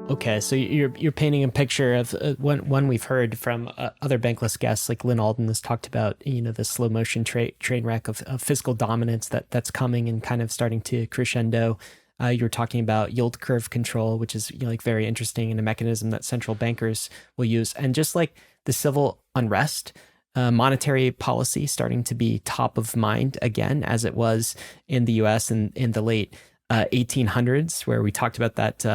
Okay, so you're painting a picture of one we've heard from other Bankless guests, like Lynn Alden has talked about, the slow motion train wreck of fiscal dominance that's coming and kind of starting to crescendo. You were talking about yield curve control, which is like very interesting and a mechanism that central bankers will use, and just like the civil unrest. Monetary policy starting to be top of mind again, as it was in the US in the late 1800s, where we talked about that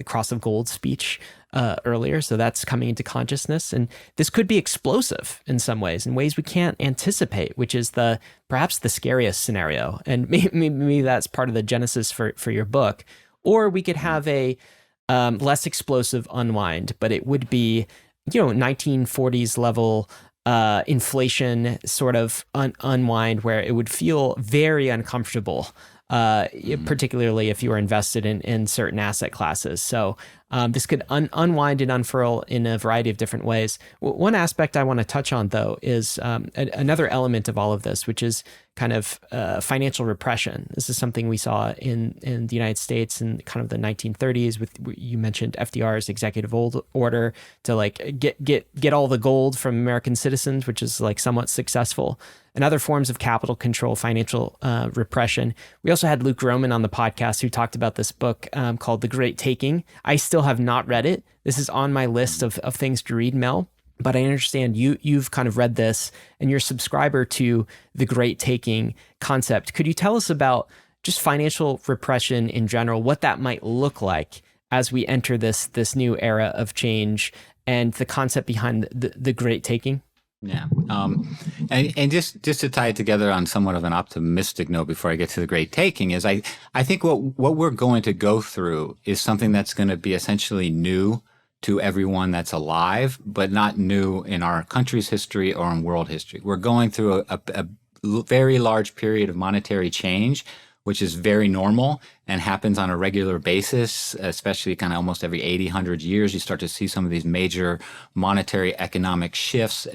cross of gold speech earlier. So that's coming into consciousness. And this could be explosive in some ways, in ways we can't anticipate, which is perhaps the scariest scenario. And maybe that's part of the genesis for your book. Or we could have a less explosive unwind, but it would be, 1940s level inflation sort of unwind, where it would feel very uncomfortable, particularly if you are invested in certain asset classes. So this could unwind and unfurl in a variety of different ways. One aspect I want to touch on, though, is another element of all of this, which is kind of financial repression. This is something we saw in the United States in kind of the 1930s. You mentioned FDR's executive order to like get all the gold from American citizens, which is like somewhat successful. And other forms of capital control, financial repression. We also had Luke Roman on the podcast who talked about this book called The Great Taking. I still have not read it. This is on my list of things to read, Mel. But I understand you've kind of read this and you're a subscriber to the Great Taking concept. Could you tell us about just financial repression in general, what that might look like as we enter this new era of change and the concept behind the Great Taking? Yeah. And just to tie it together on somewhat of an optimistic note before I get to the Great Taking is I think what we're going to go through is something that's going to be essentially new to everyone that's alive, but not new in our country's history or in world history. We're going through a very large period of monetary change, which is very normal and happens on a regular basis, especially kind of almost every 80, 100 years. You start to see some of these major monetary economic shifts.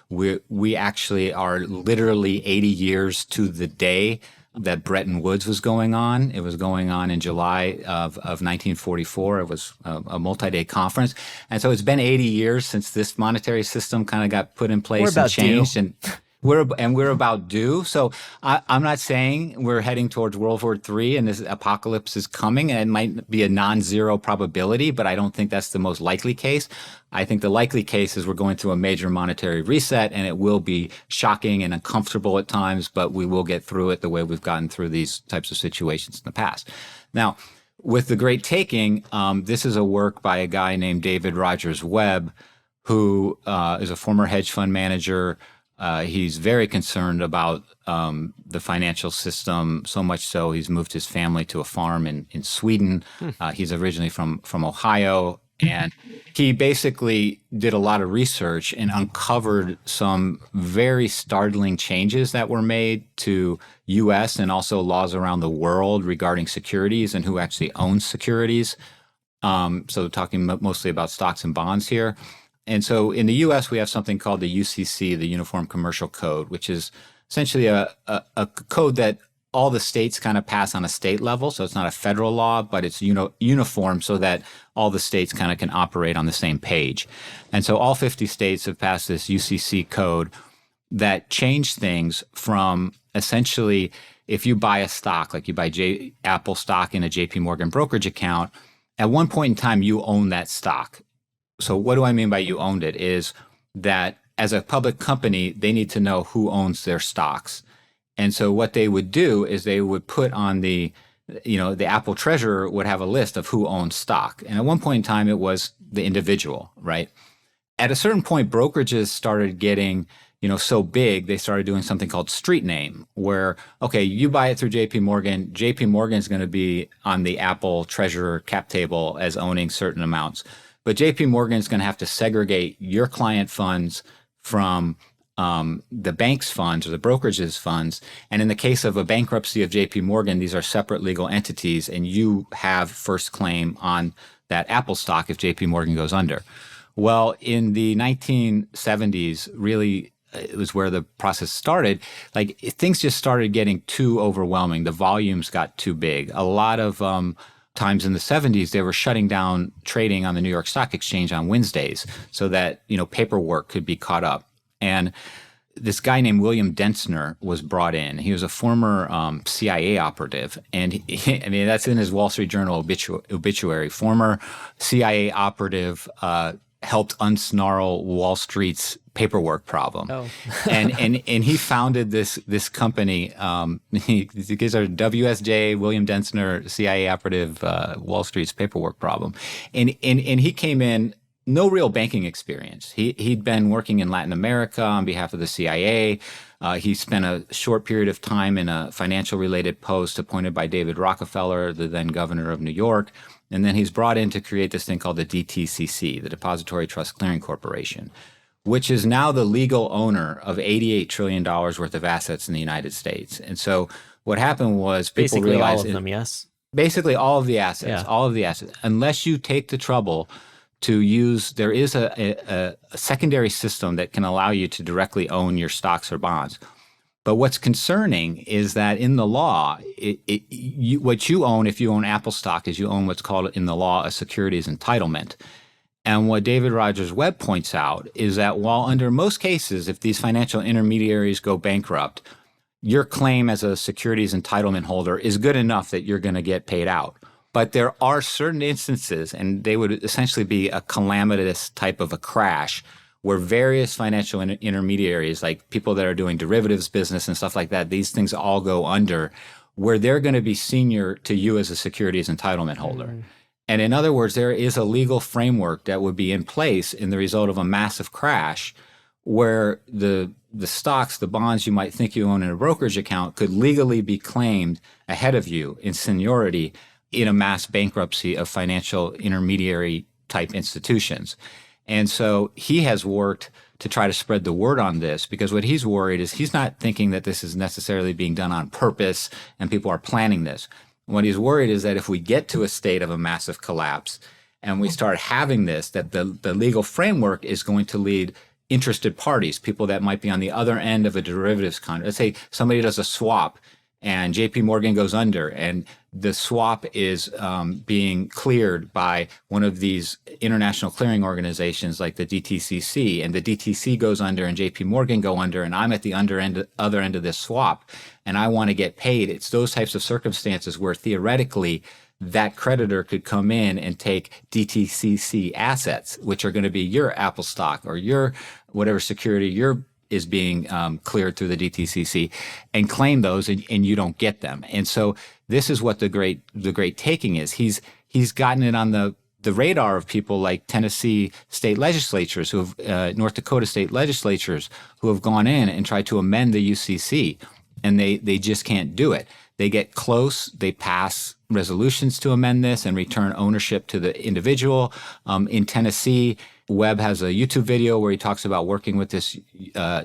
We actually are literally 80 years to the day that Bretton Woods was going on. It was going on in July of 1944. It was a multi-day conference. And so it's been 80 years since this monetary system kind of got put in place and changed. And we're about due. So I'm not saying we're heading towards World War III and this apocalypse is coming, and it might be a non-zero probability, but I don't think that's the most likely case. I think the likely case is we're going through a major monetary reset, and it will be shocking and uncomfortable at times, but we will get through it the way we've gotten through these types of situations in the past. Now, with the Great Taking, this is a work by a guy named David Rogers Webb, who is a former hedge fund manager. He's very concerned about the financial system, so much so he's moved his family to a farm in Sweden. He's originally from Ohio, and he basically did a lot of research and uncovered some very startling changes that were made to U.S. and also laws around the world regarding securities and who actually owns securities. So talking mostly about stocks and bonds here. And so in the U.S., we have something called the UCC, the Uniform Commercial Code, which is essentially a code that all the states kind of pass on a state level. So it's not a federal law, but it's uniform so that all the states kind of can operate on the same page. And so all 50 states have passed this UCC code that changed things from essentially if you buy a stock, like you buy Apple stock in a JP Morgan brokerage account, at one point in time, you own that stock. So what do I mean by you owned it is that as a public company, they need to know who owns their stocks. And so what they would do is they would put on the Apple treasurer would have a list of who owns stock. And at one point in time, it was the individual, right? At a certain point, brokerages started getting, so big, they started doing something called street name, where, okay, you buy it through JP Morgan. JP Morgan is going to be on the Apple treasurer cap table as owning certain amounts. But JP Morgan is going to have to segregate your client funds from the bank's funds or the brokerage's funds. And in the case of a bankruptcy of JP Morgan, these are separate legal entities, and you have first claim on that Apple stock if JP Morgan goes under. Well, in the 1970s, really, it was where the process started. Like things just started getting too overwhelming. The volumes got too big. A lot of times in the 70s, they were shutting down trading on the New York Stock Exchange on Wednesdays so that, paperwork could be caught up. And this guy named William Densner was brought in. He was a former CIA operative. And that's in his Wall Street Journal obituary. Former CIA operative helped unsnarl Wall Street's paperwork problem. Oh. and he founded this company. These are WSJ, William Densner, CIA operative, Wall Street's paperwork problem. And he came in, no real banking experience. He'd been working in Latin America on behalf of the CIA. He spent a short period of time in a financial related post appointed by David Rockefeller, the then governor of New York. And then he's brought in to create this thing called the DTCC, the Depository Trust Clearing Corporation, which is now the legal owner of $88 trillion worth of assets in the United States. And so what happened was people basically realized all of them, yes? Basically all of the assets, Yeah. all of the assets, unless you take the trouble to use, there is a secondary system that can allow you to directly own your stocks or bonds. But what's concerning is that in the law, what you own, if you own Apple stock, is you own what's called in the law a securities entitlement. And what David Rogers Webb points out is that while under most cases, if these financial intermediaries go bankrupt, your claim as a securities entitlement holder is good enough that you're going to get paid out. But there are certain instances, and they would essentially be a calamitous type of a crash, where various financial intermediaries, like people that are doing derivatives business and stuff like that, these things all go under, where they're going to be senior to you as a securities entitlement holder. Mm-hmm. And in other words, there is a legal framework that would be in place in the result of a massive crash where the stocks, the bonds you might think you own in a brokerage account could legally be claimed ahead of you in seniority in a mass bankruptcy of financial intermediary type institutions. And so he has worked to try to spread the word on this, because what he's worried is he's not thinking that this is necessarily being done on purpose and people are planning this. What he's worried is that if we get to a state of a massive collapse and we start having this, that the legal framework is going to lead interested parties, people that might be on the other end of a derivatives contract. Let's say somebody does a swap and JP Morgan goes under and the swap is being cleared by one of these international clearing organizations like the DTCC, and the DTC goes under and JP Morgan go under, and I'm at the other end of this swap and I want to get paid. It's those types of circumstances where theoretically that creditor could come in and take DTCC assets, which are going to be your Apple stock or your whatever security is being cleared through the DTCC, and claim those, and you don't get them. And so this is what the great taking is. He's gotten it on the radar of people like Tennessee state legislatures, who have North Dakota state legislatures, who have gone in and tried to amend the UCC, and they just can't do it. They get close, they pass resolutions to amend this and return ownership to the individual. In Tennessee, Webb has a YouTube video where he talks about working with this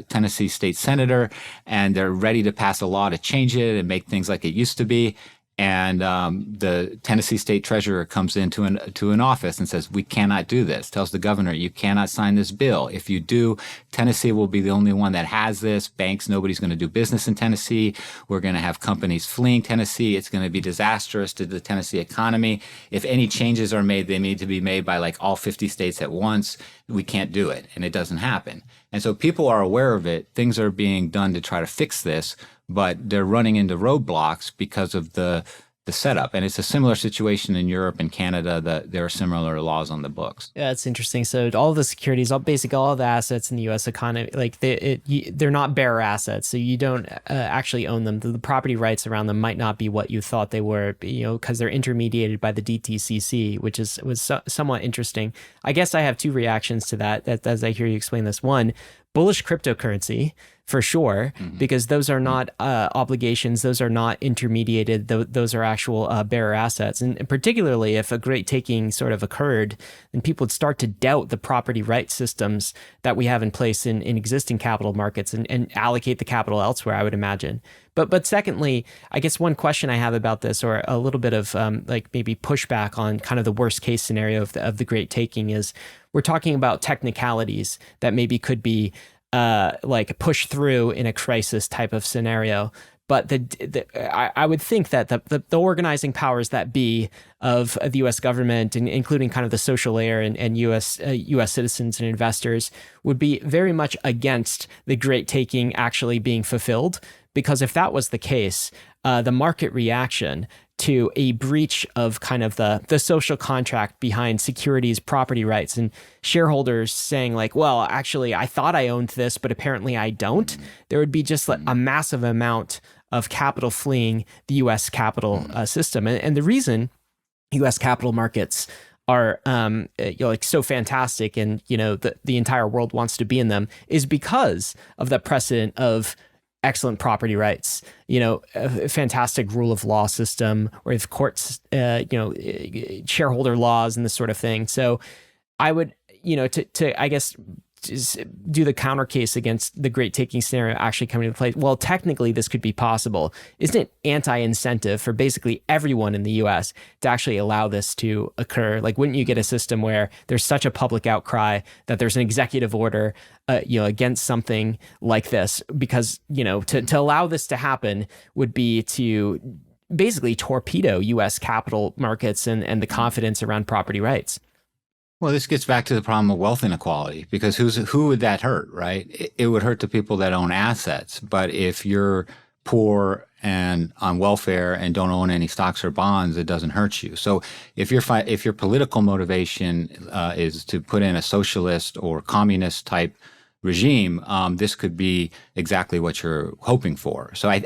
Tennessee state senator, and they're ready to pass a law to change it and make things like it used to be. And the Tennessee state treasurer comes into an office and says, we cannot do this, tells the governor, you cannot sign this bill. If you do, Tennessee will be the only one that has this. Banks, nobody's going to do business in Tennessee. We're going to have companies fleeing Tennessee. It's going to be disastrous to the Tennessee economy. If any changes are made, they need to be made by like all 50 states at once. We can't do it. And it doesn't happen. And so people are aware of it. Things are being done to try to fix this, but they're running into roadblocks because of the setup. And it's a similar situation in Europe and Canada, that there are similar laws on the books. Yeah, it's interesting. So all the securities, all the assets in the U.S. economy, like they're not bearer assets. So you don't actually own them. The property rights around them might not be what you thought they were, because they're intermediated by the DTCC, which was somewhat interesting. I guess I have two reactions to that as I hear you explain this. One, bullish cryptocurrency, for sure, because those are not obligations. Those are not intermediated. Those are actual bearer assets. And particularly if a great taking sort of occurred, then people would start to doubt the property rights systems that we have in place in existing capital markets and allocate the capital elsewhere, I would imagine. But secondly, I guess one question I have about this, or a little bit of like maybe pushback on kind of the worst case scenario of the great taking, is we're talking about technicalities that maybe could be like push through in a crisis type of scenario. But I would think that the organizing powers that be of the U.S. government, and including kind of the social layer and U.S. citizens and investors, would be very much against the great taking actually being fulfilled. Because if that was the case, the market reaction to a breach of kind of the social contract behind securities property rights and shareholders saying like, well, actually, I thought I owned this, but apparently I don't, there would be just like a massive amount of capital fleeing the U.S. capital system. And the reason U.S. capital markets are like so fantastic and the entire world wants to be in them is because of the precedent of excellent property rights, a fantastic rule of law system, or if courts, shareholder laws and this sort of thing. So I would, to I guess, just do the counter case against the great taking scenario actually coming into play. Well, technically this could be possible. Isn't it anti-incentive for basically everyone in the US to actually allow this to occur? Like, wouldn't you get a system where there's such a public outcry that there's an executive order, against something like this? Because, to allow this to happen would be to basically torpedo US capital markets and the confidence around property rights. Well, this gets back to the problem of wealth inequality, because who would that hurt, right? It would hurt the people that own assets. But if you're poor and on welfare and don't own any stocks or bonds, it doesn't hurt you. So if your political motivation is to put in a socialist or communist type regime, this could be exactly what you're hoping for. So I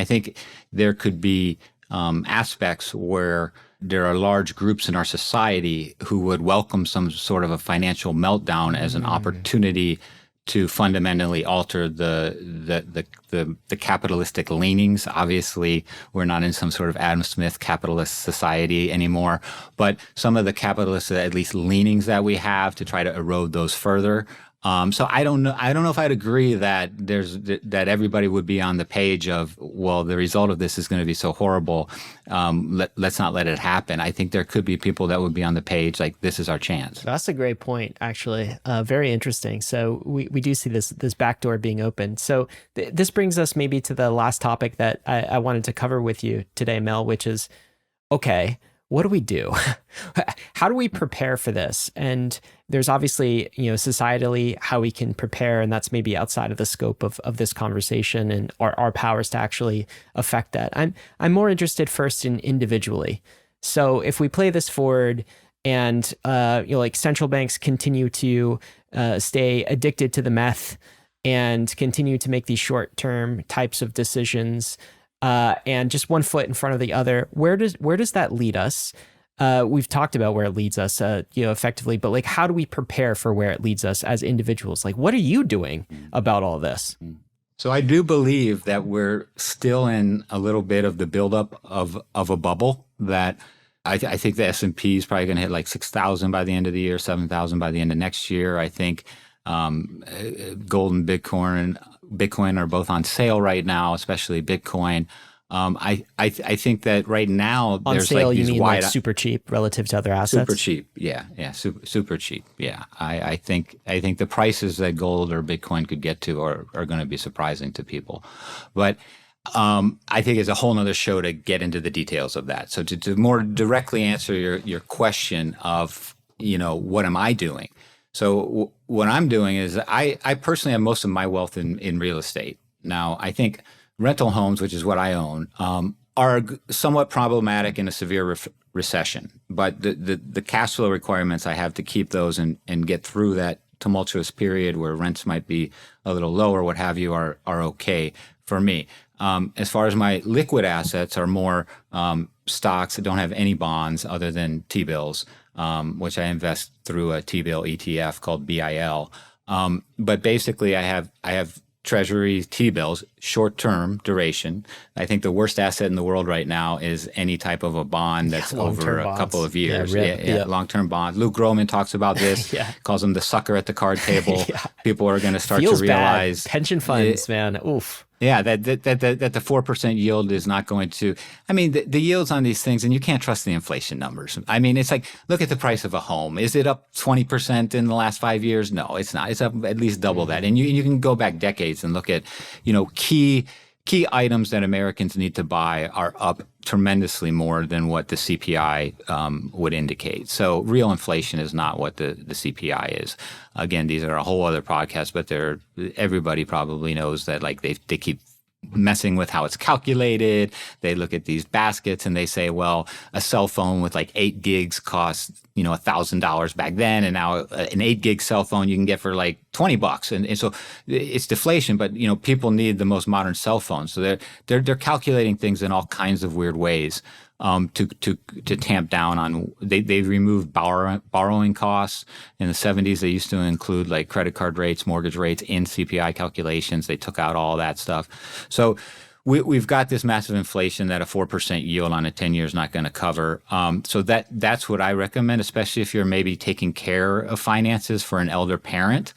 think there could be aspects where there are large groups in our society who would welcome some sort of a financial meltdown as an opportunity to fundamentally alter the capitalistic leanings. Obviously, we're not in some sort of Adam Smith capitalist society anymore, but some of the capitalist, at least leanings that we have, to try to erode those further. So I don't know if I'd agree that that everybody would be on the page of, well, the result of this is going to be so horrible. Let's not let it happen. I think there could be people that would be on the page like, this is our chance. That's a great point, actually. Very interesting. So we do see this backdoor being opened. So this brings us maybe to the last topic that I wanted to cover with you today, Mel, which is, okay, what do we do? How do we prepare for this? And there's obviously, societally how we can prepare, and that's maybe outside of the scope of this conversation and our powers to actually affect that. I'm more interested first in individually. So if we play this forward and, like central banks continue to stay addicted to the meth and continue to make these short-term types of decisions, and just one foot in front of the other, where does that lead us? We've talked about where it leads us, effectively, but like, how do we prepare for where it leads us as individuals? Like, what are you doing about all this? So I do believe that we're still in a little bit of the buildup of a bubble. That I think the S&P is probably going to hit like 6,000 by the end of the year, 7,000 by the end of next year. I think gold and Bitcoin are both on sale right now, especially Bitcoin. I think that right now on there's sale, like these you mean wide, like super cheap relative to other assets? super cheap. Yeah, super cheap. Yeah, I think the prices that gold or Bitcoin could get to are going to be surprising to people, but I think it's a whole nother show to get into the details of that. So to more directly answer your question of, what am I doing? So what I'm doing is I personally have most of my wealth in real estate. Now, I think rental homes, which is what I own, are somewhat problematic in a severe recession. But the cash flow requirements I have to keep those and get through that tumultuous period where rents might be a little low or what have you are okay for me. As far as my liquid assets are more stocks that don't have any bonds other than T-bills, which I invest through a T-bill ETF called BIL. But basically, I have Treasury T-bills, short-term duration. I think the worst asset in the world right now is any type of a bond that's over a couple of years. Yeah, long-term bonds. Luke Gromen talks about this, calls them the sucker at the card table. People are going to start to realize. Bad. Pension funds, man. Oof. Yeah, that the 4% yield is not going to. I mean, the yields on these things, and you can't trust the inflation numbers. I mean, it's like, look at the price of a home. Is it up 20% in the last 5 years? No, it's not. It's up at least double that. And you can go back decades and look at, key key items that Americans need to buy are up tremendously more than what the CPI would indicate. So real inflation is not what the CPI is. Again, these are a whole other podcast, but everybody probably knows that like they keep messing with how it's calculated. They look at these baskets and they say, well, a cell phone with like 8 gigs costs, $1,000 back then. And now an 8 gig cell phone you can get for like $20. And so it's deflation, but people need the most modern cell phones. So they're calculating things in all kinds of weird ways. To tamp down on, they've removed borrowing costs. In the 70s, they used to include like credit card rates, mortgage rates in CPI calculations. They took out all that stuff. So we've got this massive inflation that a 4% yield on a 10-year is not going to cover. So that's what I recommend, especially if you're maybe taking care of finances for an elder parent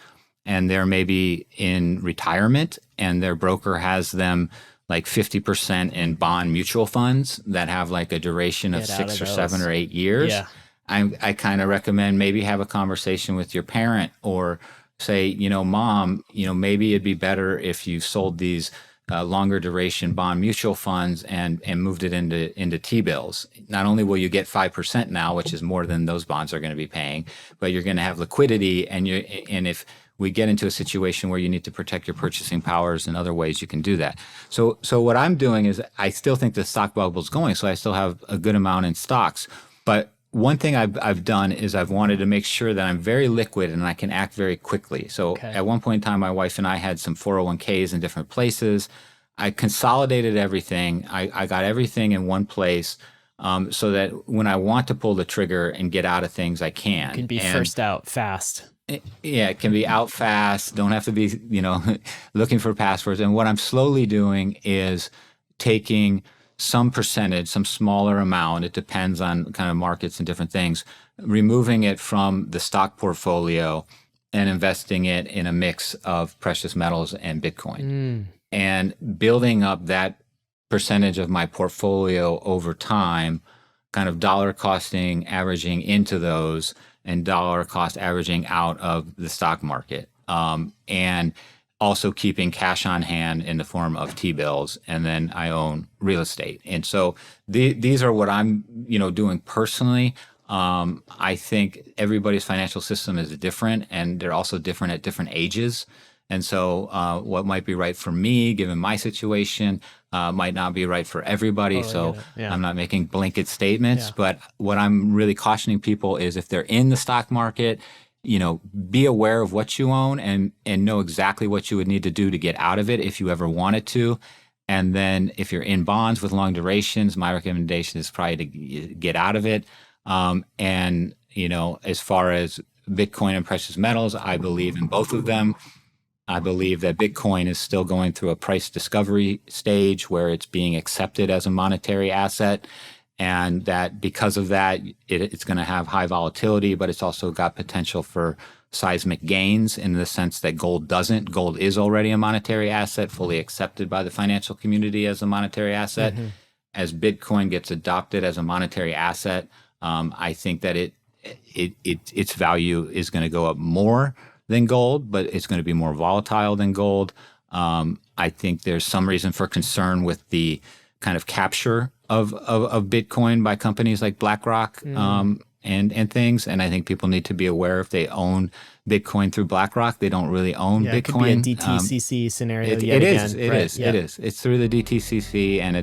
and they're maybe in retirement and their broker has them like 50% in bond mutual funds that have like a duration of 6 or 7 or 8 years. Yeah. I kind of recommend maybe have a conversation with your parent or say, Mom, maybe it'd be better if you sold these longer duration bond mutual funds and moved it into T-bills. Not only will you get 5% now, which is more than those bonds are going to be paying, but you're going to have liquidity. And if we get into a situation where you need to protect your purchasing powers in other ways, you can do that. So what I'm doing is I still think the stock bubble is going, so I still have a good amount in stocks. But one thing I've done is I've wanted to make sure that I'm very liquid and I can act very quickly. So At one point in time, my wife and I had some 401ks in different places. I consolidated everything. I got everything in one place so that when I want to pull the trigger and get out of things, I can. You can be first out fast. Yeah, it can be out fast. Don't have to be, looking for passwords. And what I'm slowly doing is taking some percentage, some smaller amount, it depends on kind of markets and different things, removing it from the stock portfolio and investing it in a mix of precious metals and Bitcoin. And building up that percentage of my portfolio over time, kind of dollar costing, averaging into those, and dollar cost averaging out of the stock market. And also keeping cash on hand in the form of T-bills, and then I own real estate. And so these are what I'm, doing personally. I think everybody's financial system is different, and they're also different at different ages. And so what might be right for me, given my situation, might not be right for everybody. I'm not making blanket statements, but what I'm really cautioning people is if they're in the stock market, be aware of what you own and know exactly what you would need to do to get out of it if you ever wanted to. And then if you're in bonds with long durations, my recommendation is probably to get out of it. And, as far as Bitcoin and precious metals, I believe in both of them. I believe that Bitcoin is still going through a price discovery stage where it's being accepted as a monetary asset. And that because of that, it's going to have high volatility, but it's also got potential for seismic gains in the sense that gold doesn't. Gold is already a monetary asset, fully accepted by the financial community as a monetary asset. Mm-hmm. As Bitcoin gets adopted as a monetary asset, I think that its value is going to go up more than gold, but it's going to be more volatile than gold. I think there's some reason for concern with the kind of capture of Bitcoin by companies like BlackRock and things. And I think people need to be aware if they own Bitcoin through BlackRock, they don't really own Bitcoin. It could be a DTCC scenario. It is. It's through the DTCC, and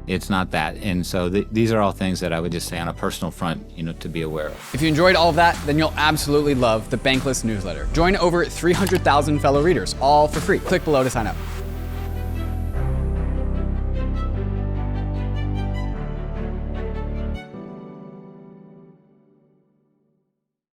it's not that. And so these are all things that I would just say on a personal front, to be aware of. If you enjoyed all of that, then you'll absolutely love the Bankless newsletter. Join over 300,000 fellow readers, all for free. Click below to sign up.